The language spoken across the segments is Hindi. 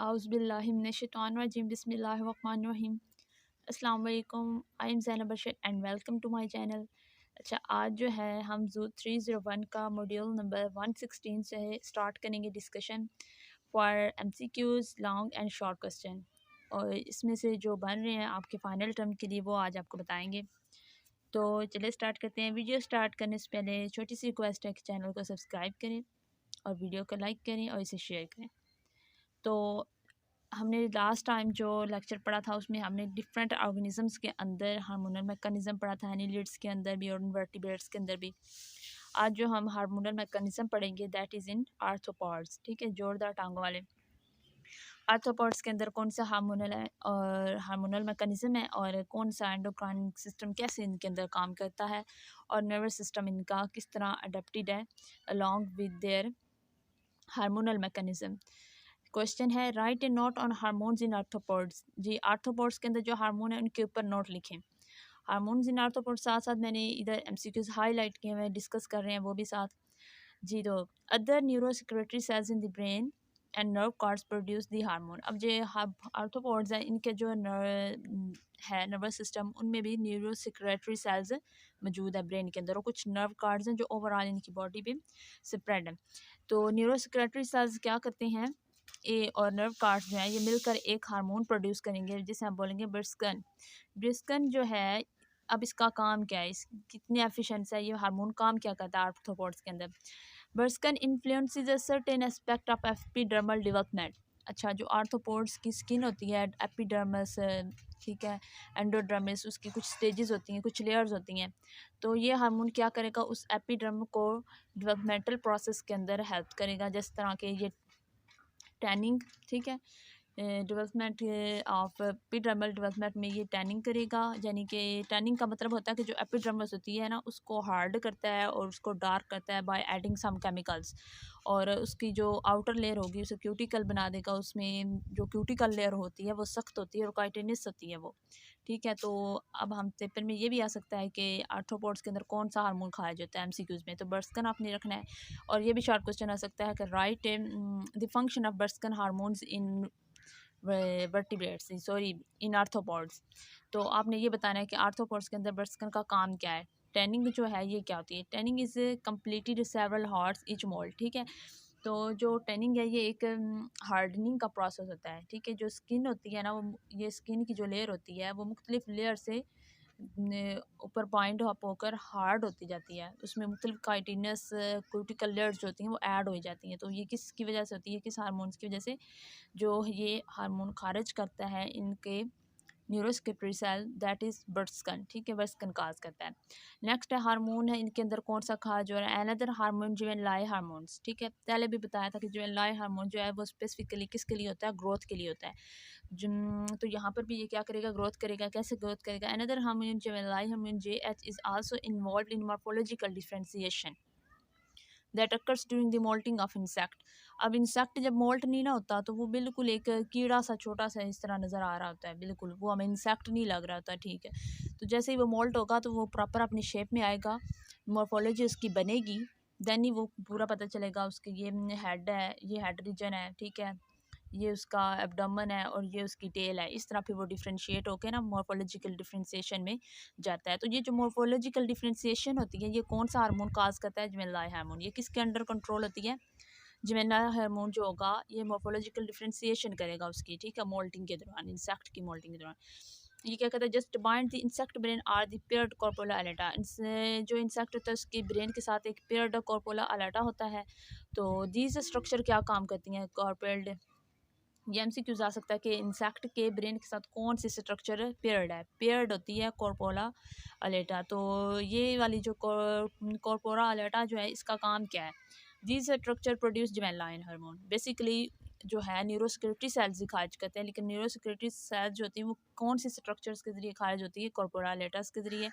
Auzubillahiminash-shaytanir-rajim. Bismillahir-rahmanir-rahim. अस्सलाम वालेकुम, I am Zainab Bashir and welcome to my channel. अच्छा, आज जो है हम जू 301 का मॉड्यूल नंबर 116 से स्टार्ट करेंगे discussion for MCQs long and short question, और इसमें से जो बन रहे हैं आपके फ़ाइनल टर्म के लिए वो आज आपको बताएंगे। तो चलिए स्टार्ट करते हैं। वीडियो स्टार्ट करने से पहले छोटी सी रिक्वेस्ट है कि चैनल को सब्सक्राइब करें और वीडियो को लाइक करें और इसे शेयर करें। तो हमने लास्ट टाइम जो लेक्चर पढ़ा था उसमें हमने डिफरेंट ऑर्गेनिजम्स के अंदर हार्मोनल मैकेनिज़्म पढ़ा था, एनिलिड्स के अंदर भी और इनवर्टिब्रेट्स के अंदर भी। आज जो हम हार्मोनल मैकेनिज़्म पढ़ेंगे दैट इज़ इन आर्थ्रोपॉड्स, ठीक है, जोरदार टांगों वाले। आर्थ्रोपॉड्स के अंदर कौन सा हार्मोनल है और हार्मोनल मैकेनिज़्म है, और कौन सा एंडोक्राइन सिस्टम कैसे इनके अंदर काम करता है, और नर्वस सिस्टम इनका किस तरह अडेप्टेड है along with their hormonal mechanism. Question है write a note on hormones in arthropods. जी, आर्थ्रोपोड्स के अंदर जो हार्मोन है उनके ऊपर नोट लिखें। हार्मोन्स इन आर्थ्रोपोड्स साथ साथ मैंने इधर एमसीक्यूज हाईलाइट किए हुए डिस्कस कर रहे हैं वो भी साथ। जी, तो other neurosecretory cells in the brain and nerve cards produce the hormone. अब जो आर्थ्रोपोड्स हैं इनके जो है नर्वस सिस्टम उनमें भी न्यूरोसेक्रेटरी सेल्स मौजूद है ब्रेन के अंदर, और कुछ नर्व कार्ड्स हैं जो ओवरऑल इनकी बॉडी पे स्प्रेड है। तो न्यूरोसेक्रेटरी सेल्स क्या करते हैं, ए और नर्व कार्ड्स जो हैं ये मिलकर एक हार्मोन प्रोड्यूस करेंगे जिसे हम बोलेंगे ब्रिस्कन। ब्रिस्कन जो है, अब इसका काम क्या है, इस कितनी एफिशिएंट है ये हार्मोन, काम क्या करता है आर्थ्रोपोड्स के अंदर। Bursicon influences a certain aspect of epidermal development. अच्छा, जो आर्थ्रोपोड्स की स्किन होती है एपिडर्मस, ठीक है, एंडोडर्मिस, उसकी कुछ स्टेजेस होती हैं, कुछ लेयर्स होती हैं। तो ये हार्मोन क्या करेगा, उस एपिडर्म को डेवलपमेंटल प्रोसेस के अंदर हेल्प करेगा, जिस तरह के ये टैनिंग, ठीक है, डेवलपमेंट ऑफ एपिडर्मल डेवलपमेंट में ये टैनिंग करेगा। यानी कि टैनिंग का मतलब होता है कि जो एपिडर्मस होती है ना उसको हार्ड करता है और उसको डार्क करता है बाय एडिंग सम केमिकल्स, और उसकी जो आउटर लेयर होगी उसे क्यूटिकल बना देगा। उसमें जो क्यूटिकल लेयर होती है वो सख्त होती है और काइटिनस होती है वो, ठीक है। तो अब हम पेपर में ये भी आ सकता है कि आर्थ्रोपोड्स के अंदर कौन सा हार्मोन खाया जाता है एमसीक्यूज में, तो बर्स्कन आपने रखना है। और ये भी शॉर्ट क्वेश्चन आ सकता है कि write the function of bursicon hormones in vertebrates, sorry, in arthropods. तो आपने ये बताना है कि आर्थ्रोपोड्स के अंदर बर्स्कन का काम क्या है। टैनिंग जो है ये क्या होती है, tanning is completed several hearts each mould, ठीक है। तो जो टैनिंग है ये एक हार्डनिंग का प्रोसेस होता है, ठीक है। जो स्किन होती है ना वो, ये स्किन की जो लेयर होती है वो मुख्तलिफ लेयर से ऊपर पॉइंट अप होकर हार्ड होती जाती है। उसमें मुख्तलिफ काइटिनस क्यूटिकल लेयर्स जो होती हैं वो ऐड हो जाती हैं। तो ये किसकी वजह से होती है, किस हार्मोन्स की वजह से, जो ये हार्मोन खारिज करता है इनके न्यूरोसेक्रेटरी सेल दैट इज़ बर्स्कन, ठीक है, बर्स्कन काज करता है। नेक्स्ट है हार्मोन है इनके अंदर कौन सा खाज हो रहा है, अनदर हार्मोन जुवेनाइल हार्मोन्स, ठीक है। पहले भी बताया था कि जुवेनाइल हार्मोन जो है वो स्पेसिफिकली किसके लिए होता है, ग्रोथ के लिए होता है। तो यहाँ पर भी ये क्या करेगा, ग्रोथ करेगा। कैसे ग्रोथ करेगा, another hormone juvenile hormone JH is also involve in morphological differentiation that occurs during the moulting of insect. अब इंसेक्ट जब मोल्ट नहीं ना होता तो वो बिल्कुल एक कीड़ा सा छोटा सा इस तरह नज़र आ रहा होता है, बिल्कुल वो हमें इंसेक्ट नहीं लग रहा होता, ठीक है। तो जैसे ही वो मोल्ट होगा तो वो प्रॉपर अपनी शेप में आएगा, मॉर्फोलॉजी उसकी बनेगी, देन ही वो पूरा पता चलेगा उसके ये हेड है, ये हेड रीजन है, ठीक है, ये उसका एब्डोमेन है और ये उसकी टेल है। इस तरह फिर वो डिफ्रेंशिएट होकर ना मॉर्फोलॉजिकल डिफ्रेंशिएशन में जाता है। तो ये जो मॉर्फोलॉजिकल डिफ्रेंशिएशन होती है ये कौन सा हार्मोन काज करता है, जुवेनाइल हार्मोन। ये किसके अंडर कंट्रोल होती है, जुवेनाइल हार्मोन जो होगा ये मॉर्फोलॉजिकल डिफ्रेंशिएशन करेगा उसकी, ठीक है, मोल्टिंग के दौरान, इंसेक्ट की मोल्टिंग के दौरान। ये क्या कहता है, just bind the insect brain are the paired corpora allata. जो इंसेक्ट होता है उसकी ब्रेन के साथ एक पेयर्ड कॉर्पोला अलेटा होता है। तो दीज स्ट्रक्चर क्या काम करती हैं, कॉर्पोरल, ये एमसीक्यूज आ सकता है कि इंसेक्ट के ब्रेन के साथ कौन सी स्ट्रक्चर पेयर्ड है, पेयर्ड होती है कॉर्पोरा अलेटा। तो ये वाली जो कॉर्पोरा अलेटा जो है इसका काम क्या है, this structure produce juvenile hormone. Basically जो है न्यूरोसेक्रेटरी सेल्स ही खारिज करते हैं, लेकिन न्यूरोसेक्रेटरी सेल्स जो होती हैं वो कौन सी स्ट्रक्चर्स के जरिए खारिज होती है, कॉर्पोरा अलेटास के जरिए।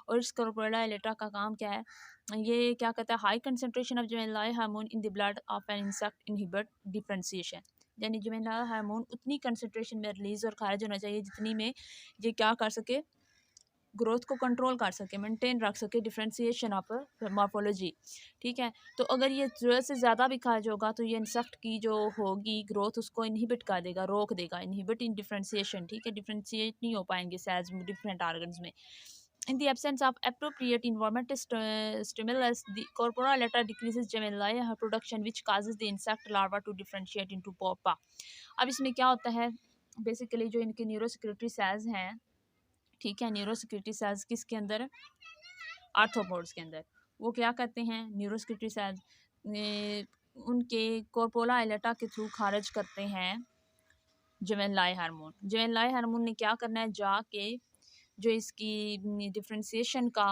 और इस कॉर्पोरा अलेटा का काम क्या है, ये क्या कहता है, high concentration of juvenile hormone in the blood of an insect inhibit differentiation. यानी जुवेनाइल हार्मोन उतनी कंसनट्रेशन में रिलीज़ और खारिज होना चाहिए जितनी में ये क्या कर सके, ग्रोथ को कंट्रोल कर सके, मेंटेन रख सके डिफ्रेंसिएशन ऑफ मॉर्फोलॉजी। ठीक है, तो अगर ये ज़रूरत से ज़्यादा भी खारिज होगा तो ये इंसेक्ट की जो होगी ग्रोथ उसको इनहिबिट कर देगा, रोक देगा, इनहिबिट इन डिफ्रेंसिएशन। ठीक है, डिफ्रेंशिएट नहीं हो पाएंगे सेल्स डिफरेंट ऑर्गन्स में। In the absence of appropriate environmental stimulus, the corporalata decreases Gemini production, which causes the insect larva to differentiate into pupa. अब इसमें क्या होता है, बेसिकली जो इनके न्यूरोसिक्रेटरी सेल्स हैं, ठीक है, न्यूरोसिक्रेटरी सेल्स किसके अंदर, आर्थ्रोपोड्स के अंदर, वो क्या करते हैं, न्यूरोसिक्रेटरी सेल्स उनके कॉर्पोला एलेटा के थ्रू खारिज करते हैं जुवेनाइल हार्मोन। जुवेनाइल हार्मोन ने क्या करना है, जाके जो इसकी डिफ्रेंसिएशन का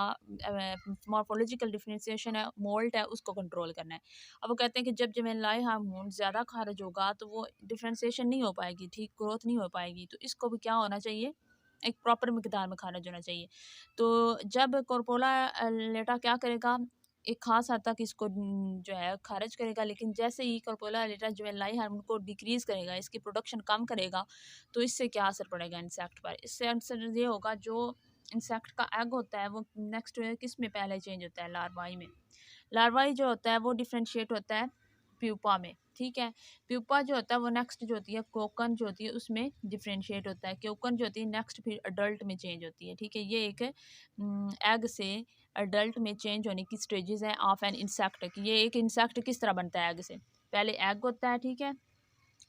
मॉर्फोलॉजिकल डिफ्रेंसिएशन है, मोल्ट है, उसको कंट्रोल करना है। अब वो कहते हैं कि जब जुवेनाइल हार्मोन ज़्यादा खारिज होगा तो वो डिफ्रेंसिएशन नहीं हो पाएगी, ठीक ग्रोथ नहीं हो पाएगी, तो इसको भी क्या होना चाहिए, एक प्रॉपर मिकदार में खारिज होना चाहिए। तो जब कॉर्पोला लेटा क्या करेगा, एक ख़ास हद तक इसको जो है खारिज करेगा, लेकिन जैसे ही कॉर्पोला लेटा जुवेनाइल हार्मोन को डिक्रीज़ करेगा, इसकी प्रोडक्शन कम करेगा, तो इससे क्या असर पड़ेगा इंसेक्ट पर, इससे असर ये होगा जो इंसेक्ट का एग होता है वो नेक्स्ट किस में पहले चेंज होता है, लार्वाई में। लार्वाई जो होता है वो डिफ्रेंशिएट होता है प्यूपा में। ठीक है, प्यूपा जो होता है वो नेक्स्ट जो होती है कोकन जो होती है उसमें डिफ्रेंशिएट होता है, कोकन जो होती है नेक्स्ट फिर अडल्ट में चेंज होती है। ठीक है, ये एक एग से अडल्ट में चेंज होने की स्टेजेस हैं ऑफ एन इंसेक्ट कि ये एक इंसेक्ट किस तरह बनता है एग से, पहले एग होता है, ठीक है,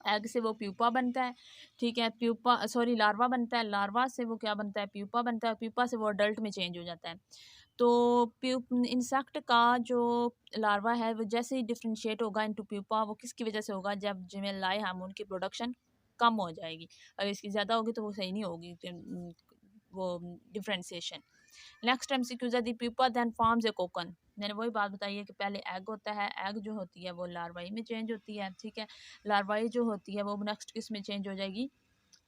एग से वो प्यूपा बनता है, ठीक है, प्यूपा सॉरी लार्वा बनता है, लार्वा से वो क्या बनता है, प्यूपा बनता है, प्यूपा से वो अडल्ट में चेंज हो जाता है। तो इंसेक्ट का जो लार्वा है वो जैसे ही डिफ्रेंशिएट होगा इनटू प्यूपा, वो किसकी वजह से होगा, जब जुवेनाइल हार्मोन की प्रोडक्शन कम हो जाएगी, अगर इसकी ज़्यादा होगी तो वो सही नहीं होगी वो डिफ्रेंसिएशन। नेक्स्ट एमसीक्यूज है the pupa then forms a cocoon. मैंने वही बात बताई है कि पहले एग होता है, एग जो होती है वो लार्वाई में चेंज होती है, ठीक है, लार्वाई जो होती है वो नेक्स्ट किस में चेंज हो जाएगी,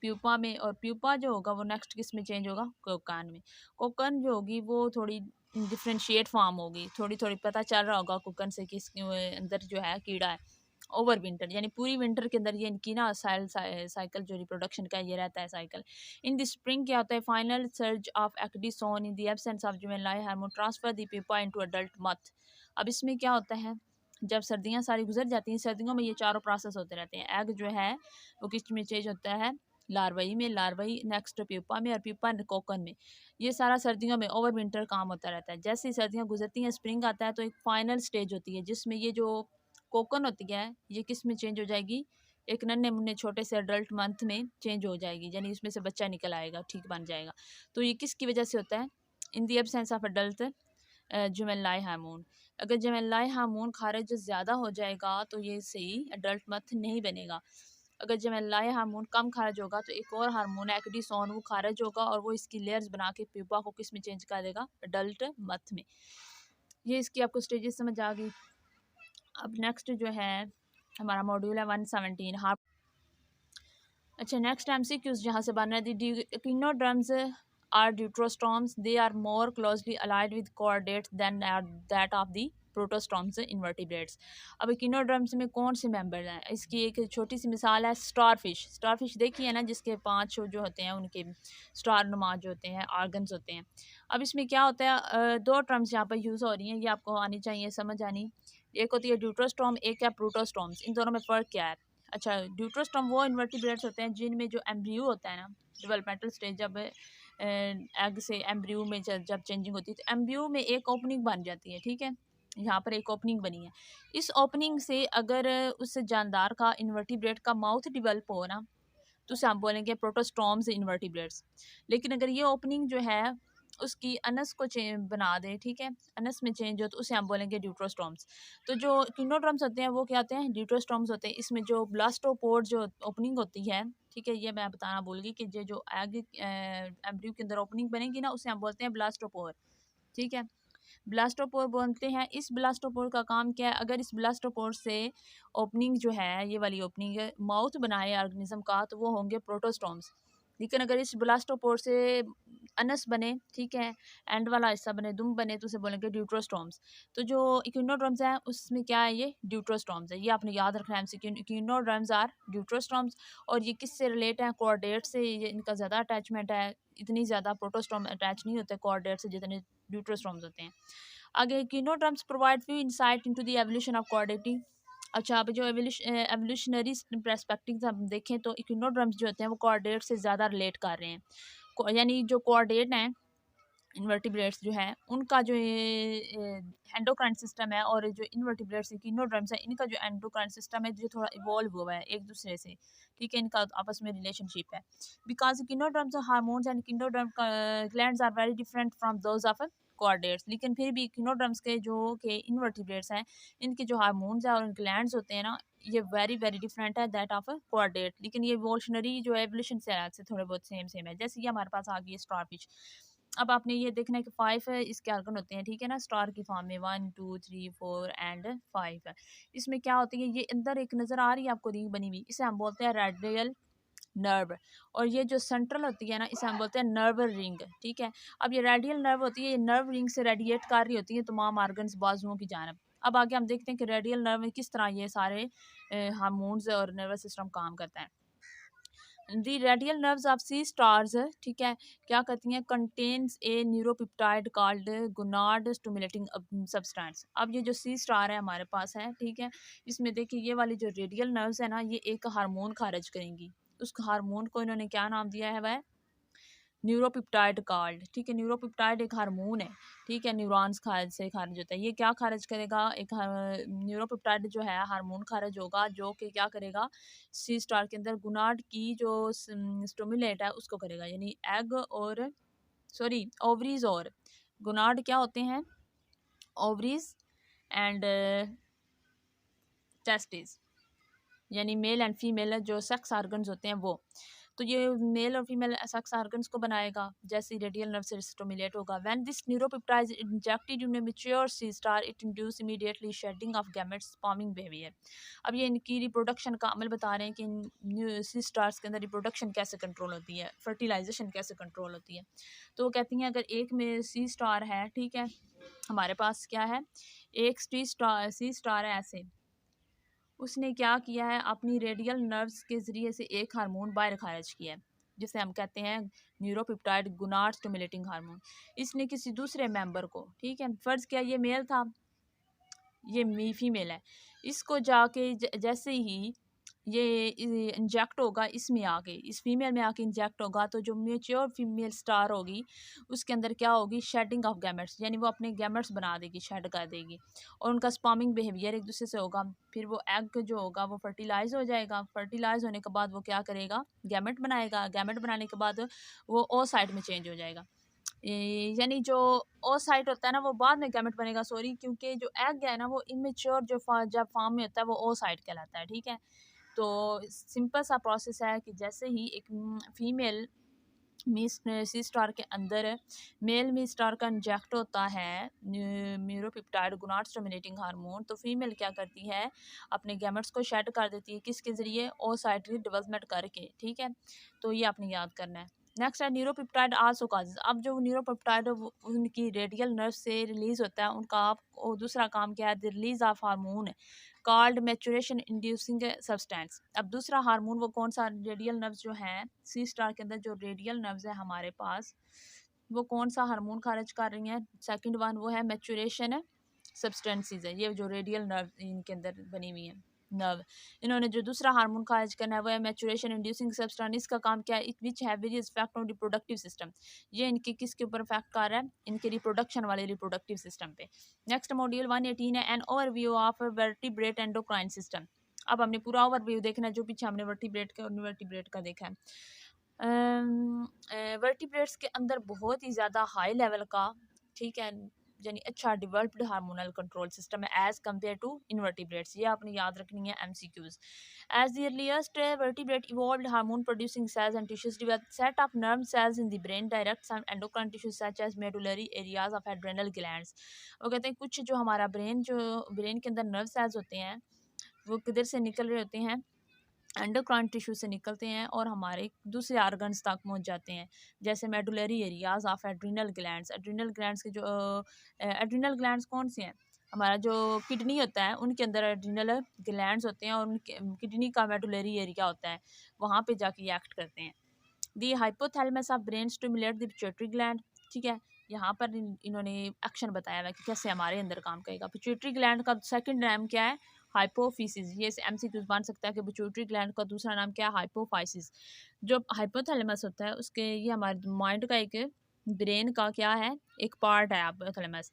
प्यूपा में, और प्यूपा जो होगा वो नेक्स्ट किस में चेंज होगा, कोकन में। कोकन जो होगी वो थोड़ी डिफ्रेंशिएट फॉर्म होगी, थोड़ी थोड़ी पता चल रहा होगा कोकन से कि इसके अंदर जो है कीड़ा है। ओवर विंटर यानी पूरी विंटर के अंदर ये इनकी ना साइकिल जो रिप्रोडक्शन का ये रहता है साइकिल। इन द स्प्रिंग क्या होता है, final surge of ecdysone in the absence of juvenile hormone transfer the pupa into adult moth. अब इसमें क्या होता है, जब सर्दियाँ सारी गुजर जाती हैं, सर्दियों में ये चारों प्रोसेस होते रहते हैं, एग जो है वो किस में चेंज होता है, लार्वाई में, लार्वाई नेक्स्ट प्यूपा में, और प्यूपा कोकन में। ये सारा सर्दियों में ओवर विंटर काम होता रहता है। जैसे ही सर्दियाँ गुजरती हैं, स्प्रिंग आता है, तो एक फाइनल स्टेज होती है जिसमें ये जो कोकन होती है ये किस में चेंज हो जाएगी, एक नन्हे मुन्ने छोटे से अडल्ट मंथ में चेंज हो जाएगी, यानी इसमें से बच्चा निकल आएगा, ठीक बन जाएगा। तो ये किसकी वजह से होता है, in the absence of adult juvenile hormone. अगर जुवेनाइल हार्मोन खारिज ज़्यादा हो जाएगा तो ये सही अडल्ट मंथ नहीं बनेगा। अगर जुवेनाइल हार्मोन कम खारिज होगा तो एक और हार्मोन है एक्टिसोन, वो खारिज होगा और वो इसकी लेयर्स बना के प्यूपा को किस में चेंज कर देगा, अडल्ट मंथ में। ये इसकी आपको स्टेजेस समझ आ गई। अब नेक्स्ट जो है हमारा मॉड्यूल है 117 हार्प। अच्छा, नेक्स्ट एमसीक्यूज जहाँ से बन रहे थे, echinoderms are deuterostomes, they are more closely allied with coordinates than that of the protostomes invertebrates. अब इक्विनोड्रम्स में कौन से मेंबर हैं, इसकी एक छोटी सी मिसाल है स्टारफिश। स्टारफिश देखिए ना, जिसके 5 जो होते हैं उनके स्टार नुमा जो होते हैं ऑर्गन्स होते हैं। अब इसमें क्या होता है, दो टर्म्स यहाँ पर यूज़ हो रही हैं, ये आपको आनी चाहिए, समझ आनी। एक होती है ड्यूट्रोस्टॉम, एक है प्रोटोस्टॉम्स, इन दोनों में फ़र्क क्या है। अच्छा, ड्यूट्रोस्टॉम वो इन्वर्टिब्रेट्स होते हैं जिनमें जो एम्ब्रियो होता है ना, डेवलपमेंटल स्टेज जब एग से एम्ब्रियो में जब चेंजिंग होती है तो एम्ब्रियो में एक ओपनिंग बन जाती है, ठीक है, यहाँ पर एक ओपनिंग बनी है। इस ओपनिंग से अगर उस जानदार का इन्वर्टिब्रेट का माउथ डिवेल्प हो ना, तो उसे हम बोलेंगे प्रोटोस्टॉम्स इन्वर्टिब्रेट्स। लेकिन अगर ये ओपनिंग जो है उसकी अनस को बना दे, ठीक है, अनस में चेंज हो, तो उसे हम बोलेंगे ड्यूट्रोस्टॉम्स। तो जो किनोड्रम्स होते हैं वो क्या होते हैं, ड्यूट्रोस्टॉम्स होते हैं। इसमें जो ब्लास्टोपोर जो ओपनिंग होती है, ठीक है, ये मैं बताना भूल गई कि ये जो एग एम्ब्रियो के अंदर ओपनिंग बनेगी ना, उसे हम बोलते हैं ब्लास्टोपोर, ठीक है, ब्लास्टोपोर बोलते हैं। इस ब्लास्टोपोर का काम क्या है, अगर इस ब्लास्टोपोर से ओपनिंग जो है, ये वाली ओपनिंग माउथ बनाए ऑर्गेनिज्म का, तो वो होंगे प्रोटोस्टॉम्स। लेकिन अगर इस ब्लास्टोपोर से अनस बने, ठीक है, एंड वाला हिस्सा बने, दुम बने, तो उसे बोलेंगे ड्यूट्रोस्टोम्स। तो जो इक्विनोड्रम्स हैं उसमें क्या है, ये ड्यूट्रोस्टोम्स है, ये आपने याद रखना है एमसीक्यू। इक्विनोड्रम्स आर ड्यूट्रोस्टोम्स। और ये किससे रिलेट है, कोऑर्डिनेट से, ये इनका ज़्यादा अटैचमेंट है, इतनी ज़्यादा प्रोटोस्टोम अटैच नहीं होते कोऑर्डिनेट से जितने ड्यूट्रोस्टोम्स होते हैं। आगे echinoderms provide few insight into the evolution of coordinating. अच्छा, अब जो एवोल्यूशनरी पर्सपेक्टिव हम देखें तो इक्विनोड्रम्स जो होते हैं वो कोऑर्डिनेट से ज़्यादा रिलेट कर रहे हैं, यानी जो कोऑर्डिनेट हैं इन्वर्टिब्रेट्स जो हैं उनका जो एंडोक्राइन सिस्टम है, और जो इन्वर्टिब्रेट्स इक्विनोड्रम्स है इनका जो एंडोक्राइन सिस्टम है जो थोड़ा इवॉल्व हुआ है एक दूसरे से, ठीक है, इनका आपस में रिलेशनशिप है। Because echinoderms hormones and echinoderm glands are very different from those of coordinates, लेकिन फिर भी इक्विनोड्रम्स के जो के इन्वर्टिब्रेट्स हैं इनके जो हार्मोन्स हैं और ग्लैंड्स होते हैं ना, ये वेरी वेरी डिफरेंट है दैट ऑफ कोऑर्डिनेट, लेकिन ये इवोल्यूशनरी जो एवोल्यूशन से थोड़े बहुत सेम सेम है। जैसे कि हमारे पास आ गई स्टारफिश, अब आपने ये देखना है कि 5 है, इसके आर्गन होते हैं, ठीक है ना, स्टार की फॉर्म में 1 2 3 4 एंड 5 है। इसमें क्या होती है, ये अंदर एक नज़र आ रही है आपको रिंग बनी हुई, इसे हम बोलते हैं रेडियल नर्व। और ये जो सेंट्रल होती है ना, इसे हम बोलते हैं नर्व रिंग, ठीक है। अब ये रेडियल नर्व होती है, ये नर्व रिंग से रेडिएट कर रही होती है तमाम आर्गन्स बाजुओं की जानब। अब आगे हम देखते हैं कि रेडियल नर्व में किस तरह ये सारे हार्मोन्स और नर्वस सिस्टम काम करता है। The radial nerves of sea stars, ठीक है, क्या करती हैं, contains a neuropeptide called gonad stimulating substance. अब ये जो सी स्टार है हमारे पास है, ठीक है, इसमें देखिए ये वाली जो रेडियल नर्व्स है ना, ये एक हार्मोन खारिज करेंगी। उस हार्मोन को इन्होंने क्या नाम दिया है, वह न्यूरोपेप्टाइड कॉल्ड, ठीक है। न्यूरोपेप्टाइड एक हार्मोन है, ठीक है, न्यूरॉन्स से खारिज होता है। ये क्या खारिज करेगा, एक न्यूरोपेप्टाइड जो है हार्मोन खारिज होगा जो कि क्या करेगा, सी स्टार के अंदर गुनाड की जो स्टिमुलेट है उसको करेगा, यानी एग और सॉरी ओवरीज और गुनाड क्या होते हैं, ओवरीज एंड टेस्टिस, यानी मेल एंड फीमेल जो सेक्स आर्गन्स होते हैं वो। तो ये मेल और फीमेल सेक्स आर्गन्स को बनाएगा जैसे रेडियल नर्व से स्टिमुलेट होगा। When this neuropeptide injected in a mature sea star it induce immediately shedding of gametes spawning behaviour. अब ये इनकी रिप्रोडक्शन का अमल बता रहे हैं कि सी स्टार्स के अंदर रिप्रोडक्शन कैसे कंट्रोल होती है, फर्टिलाइजेशन कैसे कंट्रोल होती है। तो वो कहती हैं अगर एक में सी स्टार है, ठीक है, हमारे पास क्या है, एक सी स्टार है ऐसे, उसने क्या किया है, अपनी रेडियल नर्व्स के ज़रिए से एक हार्मोन बाहर खारिज किया है जिसे हम कहते हैं न्यूरोपेप्टाइड गुनाड स्टिमुलेटिंग हार्मोन। इसने किसी दूसरे मेंबर को, ठीक है, फ़र्ज़ किया ये मेल था, ये फीमेल है, इसको जाके जैसे ही ये इंजेक्ट होगा इसमें आके, इस फीमेल में आके इंजेक्ट होगा, तो जो मेच्योर फीमेल स्टार होगी उसके अंदर क्या होगी, शेडिंग ऑफ गैमेट्स, यानी वो अपने गैमेट्स बना देगी, शेड कर देगी, और उनका स्पामिंग बिहेवियर एक दूसरे से होगा। फिर वो एग जो होगा वो फर्टिलाइज हो जाएगा, फर्टिलाइज होने के बाद वो क्या करेगा, गैमेट बनाएगा, गैमेट बनाने के बाद वो ओ साइड में चेंज हो जाएगा। यानी जो ओसाइट होता है ना वो बाद में गैमेट बनेगा, सॉरी, क्योंकि जो एग है ना वो इमेच्योर जो जब फॉर्म में होता है वो ओसाइट कहलाता है, ठीक है। तो सिंपल सा प्रोसेस है कि जैसे ही एक फीमेल सी स्टार के अंदर मेल मी स्टार का इंजेक्ट होता है न्यूरोपेप्टाइड गुनाड स्टिमुलेटिंग हार्मोन, तो फीमेल क्या करती है, अपने गैमेट्स को शेड कर देती है, किसके ज़रिए, ओसाइट की डेवलपमेंट करके, ठीक है। तो ये आपने याद करना है। नेक्स्ट है न्यूरोपेप्टाइड आल्सो काजेज। अब जो न्यूरोपेप्टाइड उनकी रेडियल नर्व से रिलीज होता है, उनका आप दूसरा काम क्या है, the release of hormone called maturation inducing substance. अब दूसरा हार्मोन वो कौन सा, रेडियल नर्व्स जो हैं सी स्टार के अंदर जो रेडियल नर्व्स है हमारे पास, वो कौन सा हार्मोन खारिज कर रही हैं, सेकंड वन वो है मैचुरेशन सब्सटेंसेस है, ये जो रेडियल नर्व इनके अंदर बनी हुई है नर्व, इन्होंने जो दूसरा हार्मोन खारिज करना है वो है मैचुरेशन इंड्यूसिंग सब्सटेंस। इसका काम क्या है, it which have various effect on reproductive system, ये इनके किसके ऊपर इफेक्ट कर रहा है, इनके रिप्रोडक्शन वाले रिप्रोडक्टिव सिस्टम पे। नेक्स्ट मॉड्यूल 118 है an overview of vertebrate endocrine system. अब हमने पूरा ओवरव्यू देखना है, जो पीछे हमने वर्टिब्रेट का और इनवर्टिब्रेट का देखा है। वर्टिब्रेट्स के अंदर बहुत ही ज़्यादा हाई लेवल का, ठीक है, यानी अच्छा डेवलप्ड हार्मोनल कंट्रोल सिस्टम है एज कम्पेयर टू इनवर्टिब्रेट्स, ये आपने याद रखनी है MCQs. As the earliest vertebrate evolved hormone producing cells and tissues develop set of nerve cells in the brain direct some endocrine tissues such as medullary areas of adrenal glands. वो कहते हैं कुछ जो हमारा ब्रेन के अंदर नर्व सेल्स होते हैं वो किधर से निकल रहे होते हैं, एंडोक्राइन टिश्यू से निकलते हैं और हमारे दूसरे आर्गन्स तक पहुंच जाते हैं, जैसे medullary areas of adrenal glands. Adrenal glands के जो एड्रिनल ग्लैंड्स कौन से हैं, हमारा जो किडनी होता है उनके अंदर एड्रिनल ग्लैंड्स होते हैं और उनके किडनी का मेडुलरी एरिया होता है, वहाँ पे जाके ये एक्ट करते हैं। The hypothalamus of brain stimulate the pituitary gland. ठीक है, यहाँ पर इन्होंने एक्शन बताया हुआ कि कैसे हमारे अंदर काम करेगा। पिट्यूटरी ग्लैंड का सेकंड नाम क्या है, हाइपोफिसिस। ये एमसीक्यूज बन सकता है कि पिट्यूटरी ग्लैंड का दूसरा नाम क्या है, हाइपोफाइसिस। जो हाइपोथैलेमस होता है उसके, ये हमारे माइंड का एक, ब्रेन का क्या है, एक पार्ट है हाइपोथैलेमस।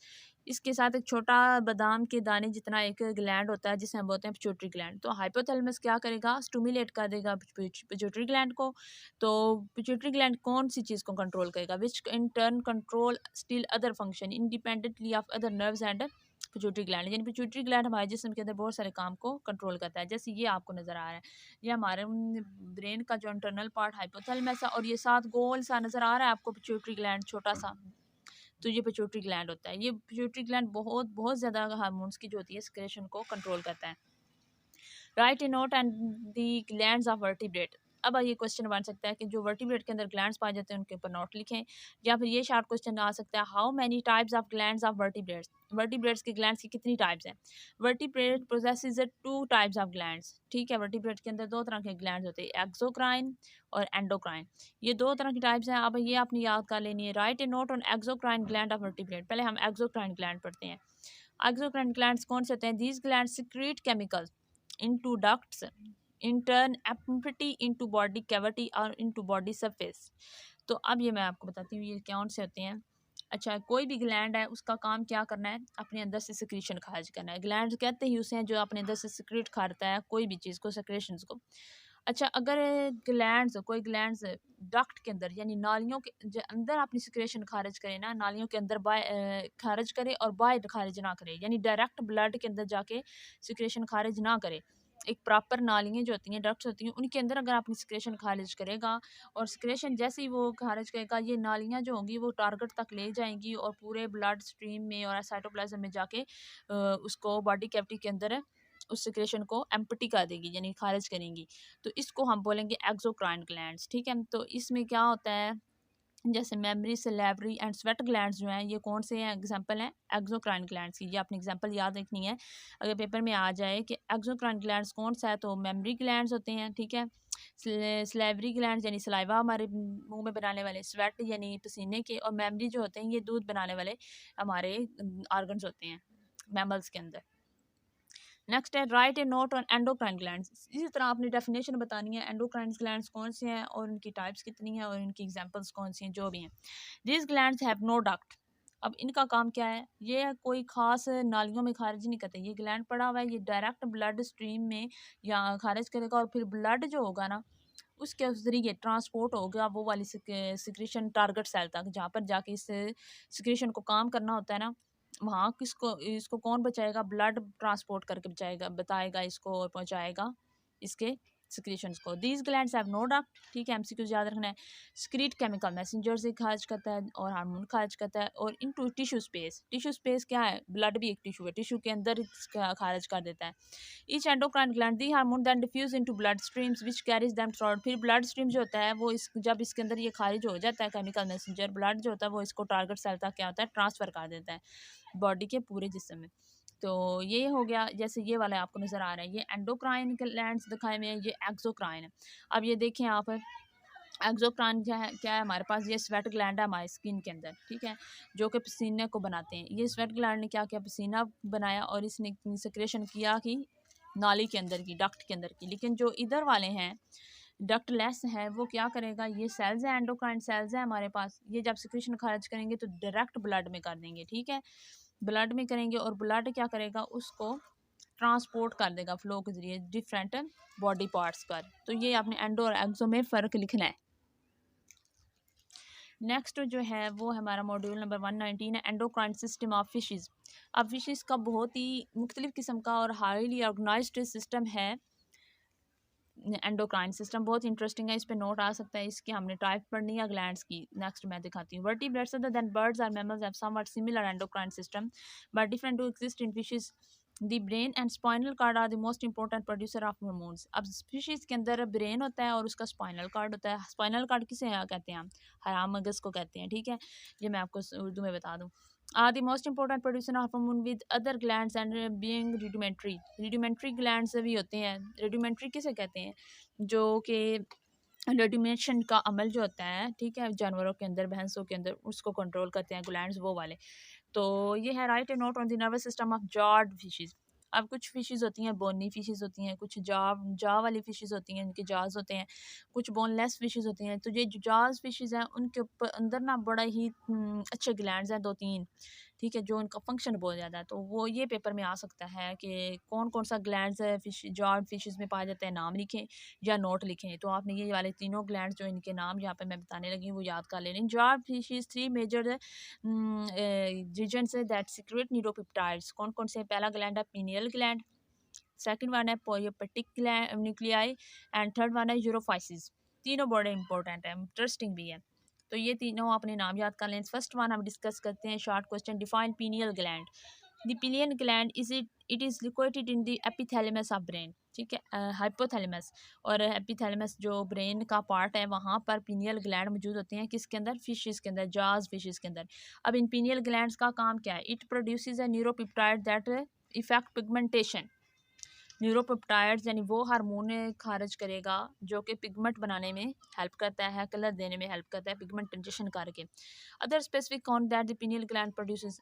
इसके साथ एक छोटा बादाम के दाने जितना एक ग्लैंड होता है जिसे हम बोलते हैं पिट्यूटरी ग्लैंड। तो हाइपोथैलेमस क्या करेगा, स्टिमुलेट कर देगा पिट्यूटरी ग्लैंड को। तो पिट्यूटरी ग्लैंड कौन सी चीज़ को कंट्रोल करेगा, which in turn control still other function independently of other nerves and pituitary gland. यानी पिट्यूटरी ग्लैंड हमारे जिस्म के अंदर बहुत सारे काम को कंट्रोल करता है। जैसे ये आपको नज़र आ रहा है, ये हमारे ब्रेन का जो इंटरनल पार्ट हाइपोथैलेमस है, और ये साथ गोल सा नज़र आ रहा है आपको पिट्यूटरी ग्लैंड छोटा सा, तो ये पिट्यूटरी ग्लैंड होता है। ये पिट्यूटरी ग्लैंड बहुत बहुत ज़्यादा हार्मोन्स की जो होती है सिक्रेशन को कंट्रोल करता है। Write a note and the glands of vertebrate. अब ये क्वेश्चन बन सकता है कि जो वर्टिब्रेट के अंदर ग्लैंड्स पाए जाते हैं उनके ऊपर नोट लिखें, या फिर ये शार्ट क्वेश्चन आ सकता है, how many types of glands of vertebrates. Vertebrates की ग्लैंड्स की कितनी टाइप्स हैं। Vertebrate processes two types of glands. ठीक है, वर्टिब्रेट के अंदर दो तरह के ग्लैंड्स होते हैं, एक्सोक्राइन और एंडोक्राइन। ये दो तरह की टाइप्स हैं। अब ये अपनी याद कर लेनी है। Write a note on exocrine gland of vertebrate. पहले हम एक्सोक्राइन ग्लैंड पढ़ते हैं। एक्सोक्राइन ग्लैंड्स कौन से होते हैं, these glands secrete chemicals into ducts, in turn empty into body cavity और into body surface। तो अब ये मैं आपको बताती हूँ ये कौन से होते हैं। अच्छा, कोई भी ग्लैंड है उसका काम क्या करना है, अपने अंदर से सिक्रीशन खारिज करना है। ग्लैंड कहते ही उसे हैं जो अपने अंदर से सिक्रेट करता है कोई भी चीज़ को, सिक्रेशंस को। अच्छा, अगर ग्लैंड्स, कोई ग्लैंड्स डक्ट के अंदर यानी नालियों के अंदर अपनी सिक्रेशन खारिज करे ना, नालियों के अंदर खारिज करे और बाहर खारिज ना करे, यानी डायरेक्ट ब्लड के अंदर जाके सिक्रेशन खारिज ना करे। एक प्रॉपर नालियाँ जो होती हैं, डक्ट्स होती हैं, उनके अंदर अगर अपनी सिक्रेशन खारिज करेगा, और सिक्रेशन जैसे ही वो खारिज करेगा, ये नालियाँ जो होंगी वो टारगेट तक ले जाएंगी और पूरे ब्लड स्ट्रीम में और साइटोप्लाज्म में जाके उसको बॉडी कैविटी के अंदर उस सिक्रेशन को एम्प्टी कर देगी, यानी खारिज करेंगी। तो इसको हम बोलेंगे एक्सोक्राइन ग्लैंड्स। ठीक है, तो इसमें क्या होता है, जैसे memory, salivary and sweat glands जो हैं, ये कौन से हैं, एग्जांपल हैं एक्सोक्राइन ग्लैंड्स की। ये अपनी एग्जांपल याद रखनी है, अगर पेपर में आ जाए कि एक्सोक्राइन ग्लैंड्स कौन सा है, तो मेमरी ग्लैंड्स होते हैं। ठीक है, सलेवरी ग्लैंड्स यानी सलाइवा हमारे मुंह में बनाने वाले, स्वेट यानी पसीने के, और मेमरी जो होते हैं ये दूध बनाने वाले हमारे आर्गन्स होते हैं मैमल्स के अंदर। नेक्स्ट है, write a note on endocrine glands. इसी तरह आपने डेफिनेशन बतानी है, एंडोक्राइन ग्लैंड्स कौन से हैं और उनकी टाइप्स कितनी हैं और इनकी एग्जांपल्स कौन सी हैं, जो भी हैं। This glands have no duct. अब इनका काम क्या है, ये कोई खास नालियों में खारिज नहीं करते। ये ग्लैंड पड़ा हुआ है, ये डायरेक्ट ब्लड स्ट्रीम में या खारिज करेगा, और फिर ब्लड जो होगा ना उसके ज़रिए ट्रांसपोर्ट होगा वो वाली सिक्रेशन टारगेट सेल तक, जहाँ पर जाके इस सिक्रेशन को काम करना होता है ना, वहाँ किसको, इसको कौन बचाएगा, ब्लड ट्रांसपोर्ट करके बचाएगा, बताएगा इसको और पहुँचाएगा इसके सिक्रेशंस को। These glands have no duct. ठीक है, एमसीक्यूज याद रखना है। सिक्रीट केमिकल मैसेंजर से खारिज करता है और हार्मोन खारिज करता है, और into tissue space. Tissue space क्या है, ब्लड भी एक टिश्यू है, टिश्यू के अंदर खारिज कर देता है। Each endocrine gland the hormone than diffuse into blood streams which carries them throughout. फिर ब्लड स्ट्रीम जो होता है वो जब इसके अंदर ये खारिज हो जाता है केमिकल मैसेंजर, ब्लड जो होता है वो इसको टारगेट सेल तक क्या होता है, ट्रांसफ़र कर देता है बॉडी के पूरे जिस्म में। तो ये हो गया, जैसे ये वाला आपको नज़र आ रहा है, ये एंडोक्राइन ग्लैंड्स दिखाए हुए हैं, ये एक्सोक्राइन है। अब ये देखें आप, एक्सोक्राइन क्या है हमारे पास, ये स्वेट ग्लैंड है हमारी स्किन के अंदर। ठीक है, जो कि पसीने को बनाते हैं। ये स्वेट ग्लैंड ने क्या किया, पसीना बनाया और इसने सिक्रेशन किया कि नाली के अंदर की, डक्ट के अंदर की। लेकिन जो इधर वाले हैं डक्ट लेस है, वो क्या करेगा, ये सेल्स हैं, एंडोक्राइन सेल्स हैं हमारे पास, ये जब सिक्रेशन खारिज करेंगे तो डायरेक्ट ब्लड में कर देंगे। ठीक है, ब्लड में करेंगे और ब्लड क्या करेगा, उसको ट्रांसपोर्ट कर देगा फ्लो के जरिए डिफरेंट बॉडी पार्ट्स पर। तो ये आपने एंडो और एक्सो में फ़र्क लिखना है। नेक्स्ट जो है वो हमारा मॉड्यूल नंबर 119 है, एंडोक्राइन सिस्टम ऑफ फिशेस। अब फिशेस का बहुत ही मुख्तलिफ किस्म का और हाईली ऑर्गेनाइज्ड सिस्टम है एंडोक्राइन सिस्टम। बहुत इंटरेस्टिंग है, इस पे नोट आ सकता है, इसकी हमने टाइप पढ़नी है ग्लैंड्स की। नेक्स्ट मैं दिखाती हूँ। Vertebrates other than birds are mammals have somewhat similar endocrine system but different to exist in fishes. The brain and spinal cord are the most important producer of hormones. अब स्पीशीज़ के अंदर ब्रेन होता है और उसका स्पाइनल कार्ड होता है। स्पाइनल कार्ड किसे यहाँ कहते हैं हम? हराम मगज़ को कहते हैं, ठीक है। ये मैं आपको उर्दू में बता दूँ। Are the most important producer of hormone with other glands and being rudimentary. Rudimentary glands भी होते हैं। रिडिमेंट्री किसे कहते हैं? जो कि रेडिमेशन का अमल जो होता है, ठीक है, जानवरों के अंदर, भैंसों के अंदर, उसको कंट्रोल करते हैं ग्लैंड्स, वो वाले। तो ये है write a note on the nervous system of jawed fishes. अब कुछ फिशेस होती हैं बोनी फिशेस होती हैं, कुछ जा वाली फिशेस होती हैं, इनके जाज होते हैं, कुछ बोनलेस फिशेस होती हैं। तो ये जो जाज फिशेस हैं उनके ऊपर अंदर ना बड़ा ही अच्छे ग्लैंड्स हैं, 2-3, ठीक है, जो उनका फंक्शन बहुत ज़्यादा है। तो वो ये पेपर में आ सकता है कि कौन कौन सा ग्लैंड्स है फिश जॉड फिशेस में पाया जाता है, नाम लिखें या नोट लिखें। तो आपने ये वाले तीनों ग्लैंड्स जो इनके नाम यहाँ पे मैं बताने लगी हूँ वो याद कर लेने। जॉड फिशेस 3 मेजर रीजन से दैट सीक्रेट न्यूरोपेप्टाइड्स। कौन कौन से? पहला ग्लैंड है पीनियल ग्लैंड, सेकंड वन है पोयोपेटिक न्यूक्लियाई एंड थर्ड वन है यूरोफाइसिस। तीनों बड़े इंपॉर्टेंट है, इंटरेस्टिंग भी है। तो ये तीनों अपने नाम याद कर लें। फर्स्ट वन हम डिस्कस करते हैं, short question, define pineal gland. The pineal gland it is located in the epithalamus of brain, ठीक है, हाइपोथैलेमस। और एपिथैलेमस जो ब्रेन का पार्ट है वहाँ पर पिनियल ग्लैंड मौजूद होते हैं। किसके अंदर? फिशेस के अंदर, जाज फिशेस के अंदर। अब इन पिनियल ग्लैंड्स का काम क्या है? It produces a neuropeptide that effect pigmentation. Neuropeptides यानी वो हार्मोन खारिज करेगा जो कि पिगमेंट बनाने में हेल्प करता है, कलर देने में हेल्प करता है, पिगमेंटेशन करके। अदर स्पेसिफिक कौन that the pineal gland produces.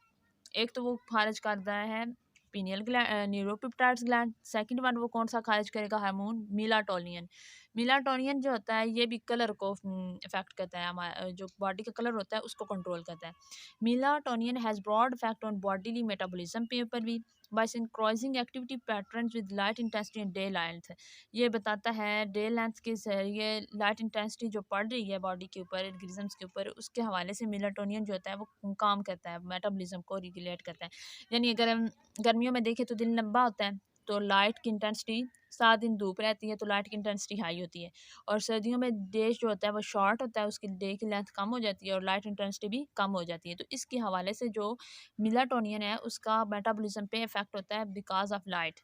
एक तो वो खारिज करता है pineal gland, neuropeptides gland. Second one वो कौन सा खारिज करेगा हार्मोन? मेलाटोनिन। मेलाटोनिन जो होता है ये भी कलर को इफेक्ट करता है, हमारा जो बॉडी का कलर होता है उसको कंट्रोल करता है। Melatonin has broad effect on bodily metabolism पे ऊपर भी by synchronising activity patterns with light intensity and day length. ये बताता है डे लेंथ के जरिए लाइट इंटेंसिटी जो पड़ रही है बॉडी के ऊपर, ऑर्गेनिजम्स के ऊपर, उसके हवाले से मेलाटोनिन जो होता है वो काम करता है, मेटाबॉलिज्म को रेगुलेट करता है। यानी अगर हम गर्मियों में देखें तो दिन लंबा होता है तो लाइट की इंटेंसिटी, 7 दिन धूप रहती है तो लाइट की इंटेंसिटी हाई होती है। और सर्दियों में डे जो होता है वो शॉर्ट होता है, उसकी डे की लेंथ कम हो जाती है और लाइट इंटेंसिटी भी कम हो जाती है। तो इसके हवाले से जो मेलाटोनिन है उसका मेटाबॉलिज्म पे इफेक्ट होता है बिकॉज ऑफ लाइट।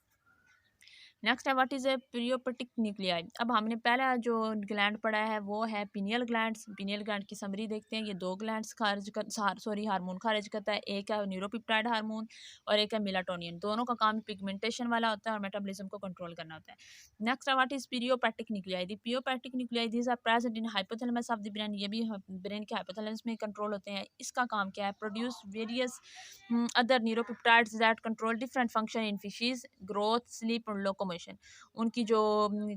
नेक्स्ट है व्हाट इज़ ए पीरियोपेटिक न्यूक्लियाई। अब हमने पहला जो ग्लैंड पढ़ा है वो है पिनियल ग्लैंड्स। पिनियल ग्लैंड की समरी देखते हैं। ये दो ग्लैंड्स खारिज कर हार्मोन खारिज करता है। एक है न्यूरोपेप्टाइड हार्मोन और एक है मेलाटोनिन। दोनों का काम पिगमेंटेशन वाला होता है और मेटाबॉलिज्म को कंट्रोल करना होता है। नेक्स्ट है what is preoptic nuclei. The preoptic nuclei these are present in hypothalamus of the brain. ये भी ब्रेन के हाइपोथैलेमस में कंट्रोल होते हैं। इसका काम क्या है? Produce various other neuropeptides that control different function in fishes, growth, sleep और लोकोमोशन। उनकी जो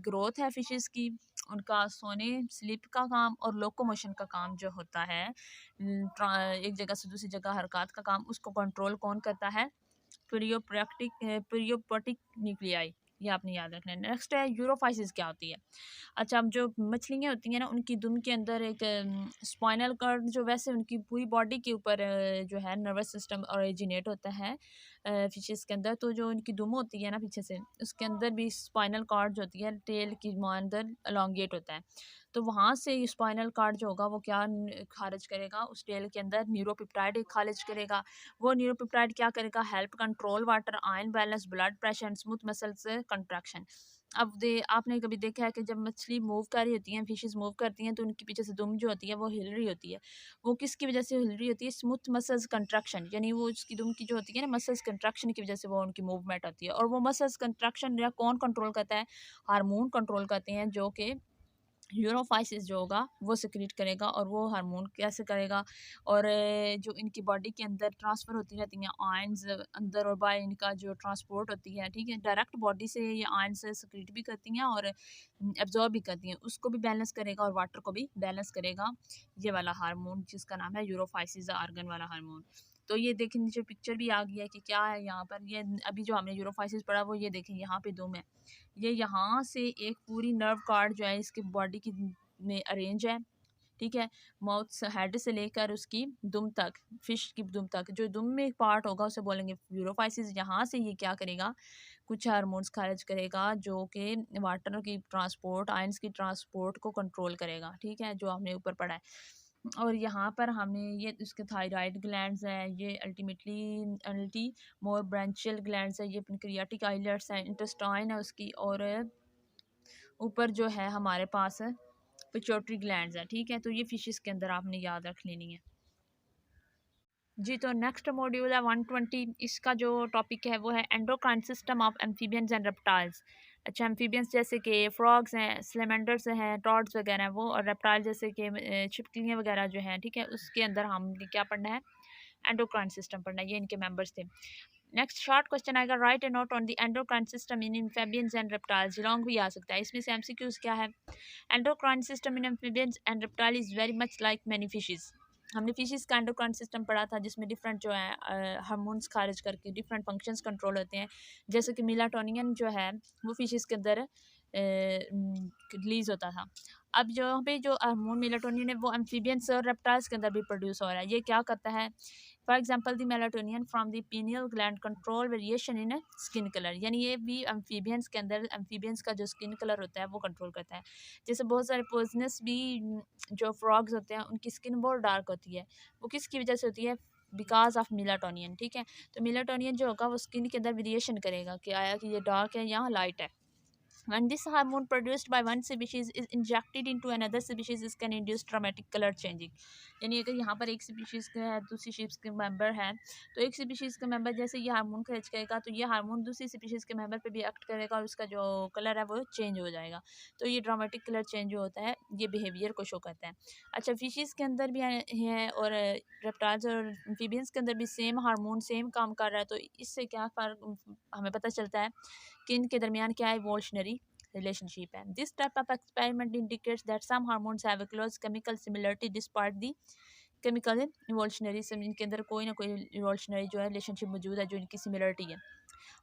ग्रोथ है फिशेस की, उनका सोने, स्लीप का काम और लोकोमोशन का काम जो होता है, एक जगह से दूसरी जगह हरकत का काम, उसको कंट्रोल कौन करता है? पीरियोपेटिक न्यूक्लियाई। ये आपने याद रखना है। नेक्स्ट है यूरोफाइसिस क्या होती है। अच्छा, अब जो मछलियाँ होती हैं ना उनकी दुम के अंदर एक स्पाइनल कार्ड, जो वैसे उनकी पूरी बॉडी के ऊपर जो है नर्वस सिस्टम ओरिजिनेट होता है फिशेस के अंदर। तो जो उनकी दुम होती है ना पीछे से, उसके अंदर भी स्पाइनल कार्ड जो होती है टेल की अंदर अलोंगेट होता है। तो वहाँ से स्पाइनल कार्ड जो होगा वो क्या खारिज करेगा? उस टेल के अंदर न्यूरोपेप्टाइड खारिज करेगा। वो न्यूरोपेप्टाइड क्या करेगा? Help control water, ion balance, blood pressure and smooth muscles contraction. अब आपने कभी देखा है कि जब मछली मूव कर रही होती हैं, फिशेस मूव करती हैं तो उनके पीछे से दुम जो होती है वो हिल रही होती है। वो किसकी वजह से हिल रही होती है? स्मूथ मसल्स कंट्रैक्शन, यानी वो उसकी दुम की जो होती है ना मसल्स कंट्रैक्शन की वजह से वो उनकी मूवमेंट होती है। और वो मसल्स कंट्रैक्शन या कौन कंट्रोल करता है? हार्मोन कंट्रोल करते हैं, जो कि यूरोफाइसिस जो होगा वो सिक्रीट करेगा। और वो हार्मोन कैसे करेगा? और जो इनकी बॉडी के अंदर ट्रांसफ़र होती रहती हैं आयंस अंदर, और बाय इनका जो ट्रांसपोर्ट होती है, ठीक है, डायरेक्ट बॉडी से ये आयंस सिक्रीट भी करती हैं और एब्जॉर्ब भी करती हैं, उसको भी बैलेंस करेगा और वाटर को भी बैलेंस करेगा ये वाला हार्मोन, जिसका नाम है यूरोफाइसिस आर्गन वाला हार्मोन। तो ये देखें नीचे पिक्चर भी आ गई है कि क्या है यहाँ पर। ये अभी जो हमने यूरोफाइसिस पढ़ा वो ये देखें यहाँ पे दुम है। ये यहाँ से एक पूरी नर्व कार्ड जो है इसकी बॉडी की में अरेंज है, ठीक है, माउथ हेड से लेकर उसकी दुम तक, फिश की दुम तक, जो दुम में एक पार्ट होगा उसे बोलेंगे यूरोफाइसिस। यहाँ से ये क्या करेगा? कुछ हार्मोन्स खारिज करेगा जो कि वाटर की ट्रांसपोर्ट, आयंस की ट्रांसपोर्ट को कंट्रोल करेगा, ठीक है, जो हमने ऊपर पढ़ा है। और यहाँ पर हमने ये उसके थायराइड ग्लैंड्स हैं, ये अल्टी मोर ब्रांचियल ग्लैंड्स है, ये पेनक्रियाटिक आइलेट्स हैं, इंटेस्टाइन है उसकी, और ऊपर जो है हमारे पास पिट्यूटरी ग्लैंड्स है। ठीक है, तो ये फिशेस के अंदर आपने याद रख लेनी है जी। तो नेक्स्ट मॉड्यूल है 120। इसका जो टॉपिक है वो है endocrine system of amphibians and reptiles. अच्छा, एम्फीबियंस जैसे कि फ्रॉग्स हैं, स्लेमेंडर्स हैं, टॉड्स वगैरह हैं वो, और रेप्टाइल जैसे कि छिपकलियाँ वगैरह जो हैं, ठीक है, उसके अंदर हमने क्या पढ़ना है, एंडोक्राइन सिस्टम पढ़ना है। ये इनके मेंबर्स थे। नेक्स्ट शॉर्ट क्वेश्चन आएगा, right a note on the endocrine system in amphibians and reptiles. Long भी आ सकता है, इसमें से एमसीक्यूज क्या है। Endocrine system in amphibians and reptile is very much like many fishes. हमने फिशेस का एंडोक्राइन सिस्टम पढ़ा था, जिसमें डिफरेंट जो है हार्मोन्स खारिज करके डिफरेंट फंक्शंस कंट्रोल होते हैं। जैसे कि मेलाटोनिन जो है वो फिशेस के अंदर रिलीज होता था। अब जो पे जो हार्मोन मेलाटोनिन है वो एम्फीबियंस और रेप्टाइल्स के अंदर भी प्रोड्यूस हो रहा है। ये क्या करता है, for example the melatonin from the pineal gland control variation in skin colour, यानी ये भी एम्फीबियंस के अंदर, एम्फीबियंस का जो स्किन कलर होता है वो कंट्रोल करता है। जैसे बहुत सारे पॉइजनस भी जो फ्रॉग्स होते हैं उनकी स्किन बहुत डार्क होती है, वो किसकी वजह से होती है, बिकॉज ऑफ मेलाटोनिन। ठीक है, तो मेलाटोनिन जो होगा वो स्किन के अंदर वेरिएशन करेगा कि आया कि ये डार्क है या लाइट है। When this hormone produced by one species is injected into another species, it can induce dramatic color changing। यानी अगर यहाँ पर एक स्पीशीज़ का है, दूसरी शिप्स के मेंबर है, तो एक स्पीशीज़ का मेंबर जैसे ये हार्मोन खर्च करेगा तो ये हार्मोन दूसरी स्पीशीज़ के मेंबर पे भी एक्ट करेगा और उसका जो कलर है वो चेंज हो जाएगा। तो ये ड्रामेटिक कलर चेंज जो होता है ये बिहेवियर को शो करता है। अच्छा, फिशेज़ के अंदर भी है और रेप्टाइल्स और एम्फीबियंस के अंदर भी सेम हार्मोन सेम काम कर रहा है। तो इससे क्या फ़र्क हमें पता चलता है कि इनके दरमियान क्या इवोल्यूशनरी relationship है। This type of experiment indicates that some hormones have a close chemical similarity despite the chemical evolutionary। इनके अंदर कोई ना कोई evolutionary जो है relationship मौजूद है जो इनकी similarity है।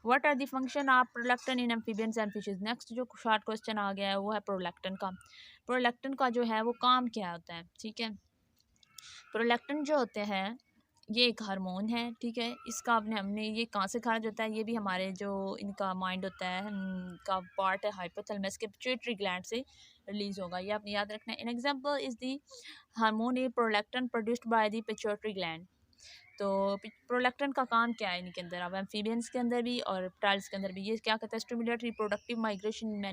What are the function of prolactin in amphibians and fishes? Next जो short question आ गया है वो है prolactin का। prolactin का जो है वो काम क्या होता है, ठीक है। प्रोलैक्टिन जो होते हैं ये एक हार्मोन है, ठीक है। इसका आपने हमने ये कहाँ से खारिज होता है, ये भी हमारे जो इनका माइंड होता है इनका पार्ट है हाइपोथैलेमस के पिट्यूटरी ग्लैंड से रिलीज होगा, ये आपने याद रखना है। An example is the hormone A prolactin produced by the pituitary gland. तो प्रोलैक्टिन का काम क्या है इनके अंदर, अब एम्फीबियंस के अंदर भी और रेप्टाइल्स के अंदर भी। ये क्या कहता है, stimulate reproductive migration in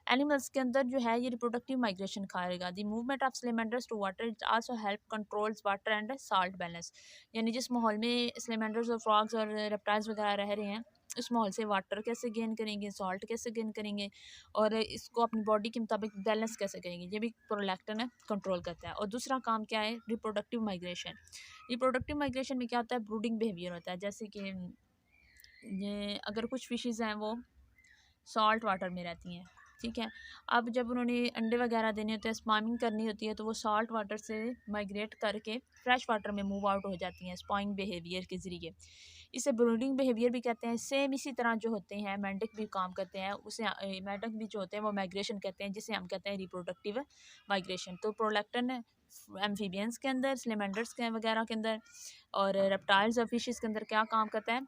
animals के अंदर जो है ये रिप्रोडक्टिव माइग्रेशन खाएगा। The movement of salamanders to water it also help controls water and salt balance. यानी जिस माहौल में स्लेमेंडर्स और फ्रॉग्स और रेप्टाइल्स वगैरह रह रहे हैं उस माहौल से वाटर कैसे गेन करेंगे, सॉल्ट कैसे गेन करेंगे और इसको अपनी बॉडी के मुताबिक बैलेंस कैसे करेंगे, ये भी प्रोलैक्टिन कंट्रोल करता है। और दूसरा काम क्या है, रिप्रोडक्टिव माइग्रेशन। रिप्रोडक्टिव माइग्रेशन में क्या होता है, ब्रूडिंग बिहेवियर होता है। जैसे कि ये अगर कुछ फिशेज़ हैं वो सॉल्ट वाटर में रहती हैं, ठीक है। अब जब उन्होंने अंडे वगैरह देने होते हैं, स्पामिंग करनी होती है, तो वो सॉल्ट वाटर से माइग्रेट करके फ्रेश वाटर में मूव आउट हो जाती हैं स्पाइंग बिहेवियर के ज़रिए। इसे ब्रूडिंग बिहेवियर भी कहते हैं। सेम इसी तरह जो होते हैं मेंढक भी काम करते हैं, उसे मेंढक भी जो होते हैं वो माइग्रेशन कहते हैं, जिसे हम कहते हैं रिप्रोडक्टिव माइग्रेशन। तो प्रोलैक्टिन एम्फीबियंस के अंदर, स्लेमेंडर्स के वगैरह के अंदर और रेप्टाइल्स और फिशेस के अंदर क्या काम करता है,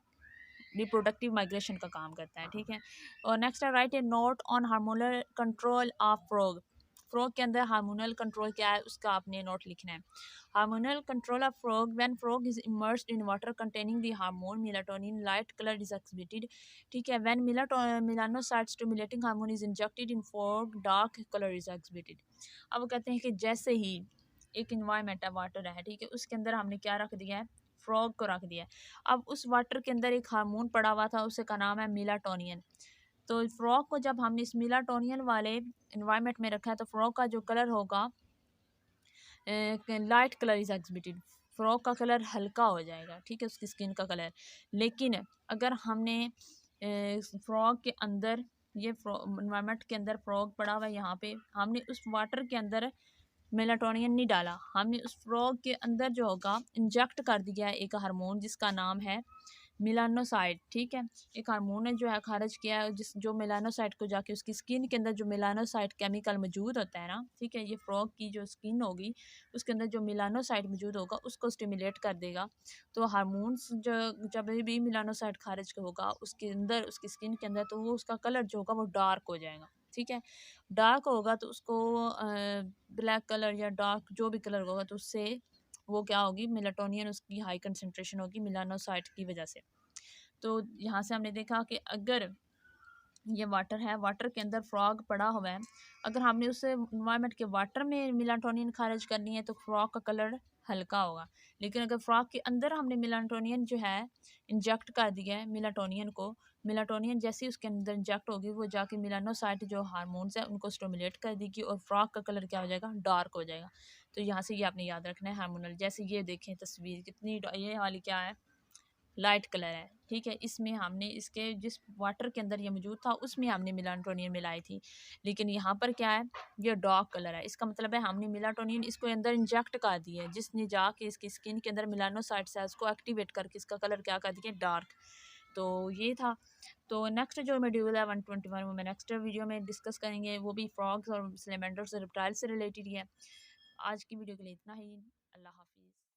रिप्रोडक्टिव माइग्रेशन का काम करता है, ठीक है। और नेक्स्ट है, write a note on hormonal control of frog. Frog के अंदर हार्मोनल कंट्रोल क्या है उसका आपने नोट लिखना है। Hormonal control of frog, when frog is immersed in water containing the hormone melatonin, light colour is exhibited, ठीक है। When melanocyte stimulating hormone is injected in frog, dark colour is exhibited. अब वो कहते हैं कि जैसे ही एक इन्वायरमेंट है, वाटर है, ठीक है, उसके अंदर हमने क्या रख दिया है, फ्रॉग को रख दिया है। अब उस वाटर के अंदर एक हार्मोन पड़ा हुआ था, उसे का नाम है मेलाटोनियन। तो फ्रॉग को जब हमने इस मेलाटोनियन वाले इन्वायरमेंट में रखा है तो फ्रॉग का जो कलर होगा लाइट कलर इज एक्सबिटेड, फ्रॉग का कलर हल्का हो जाएगा, ठीक है, उसकी स्किन का कलर। लेकिन अगर हमने फ्रॉग के अंदर ये इन्वायरमेंट के अंदर फ्रॉग पड़ा हुआ है, यहाँ पे हमने उस वाटर के अंदर मेलाटोनियन नहीं डाला, हमने उस फ्रॉग के अंदर जो होगा इंजेक्ट कर दिया है एक हार्मोन जिसका नाम है मेलानोसाइट, ठीक है। एक हार्मोन है जो है खारिज किया है, जिस जो मेलानोसाइट को जाके उसकी स्किन के अंदर जो मेलानोसाइट केमिकल मौजूद होता है ना, ठीक है, ये फ्रॉग की जो स्किन होगी उसके अंदर जो मेलानोसाइट मौजूद होगा उसको स्टिमुलेट कर देगा। तो हार्मोन्स जो जब भी मेलानोसाइट खारिज होगा उसके अंदर, उसकी स्किन के अंदर, तो वो उसका कलर जो होगा वो डार्क हो जाएगा। ठीक है। डार्क होगा तो उसको ब्लैक कलर या डार्क जो भी कलर होगा तो उससे वो क्या होगी, मेलाटोनियन उसकी हाई कंसंट्रेशन होगी मेलानोसाइट की वजह से। तो यहाँ से हमने देखा कि अगर ये वाटर है, वाटर के अंदर फ्रॉग पड़ा हुआ है, अगर हमने उसे इन्वायरमेंट के वाटर में मेलाटोनियन खारिज करनी है तो फ्रॉग का कलर हल्का होगा। लेकिन अगर फ्रॉग के अंदर हमने मेलाटोनियन जो है इंजेक्ट कर दिया है मेलाटोनियन को, मेलाटोनियन जैसे ही उसके अंदर इंजेक्ट होगी वो जाके मेलानोसाइट जो हार्मोन्स है उनको स्टिमुलेट कर देगी और फ्रॉग का कलर क्या हो जाएगा, डार्क हो जाएगा। तो यहाँ से ये आपने याद रखना है हार्मोनल। जैसे ये देखें तस्वीर कितनी, ये वाली क्या है, लाइट कलर है, ठीक है। इसमें हमने इसके जिस वाटर के अंदर ये मौजूद था उसमें हमने मेलाटोनियन मिलाई थी, लेकिन यहाँ पर क्या है, ये डार्क कलर है। इसका मतलब है हमने मेलाटोनियन इसको अंदर इंजेक्ट कर दिया है, जिसने जाके इसकी स्किन के अंदर मेलानोसाइट सेल्स को एक्टिवेट करके इसका कलर क्या कर दिया, डार्क। तो ये था। तो नेक्स्ट जो मॉड्यूल है 121 वो मैं नेक्स्ट वीडियो में डिस्कस करेंगे, वो भी फ्रॉग्स और सैलमेंडर्स और रेप्टाइल से रिलेटेड ही है। आज की वीडियो के लिए इतना ही। अल्लाह हाफिज़।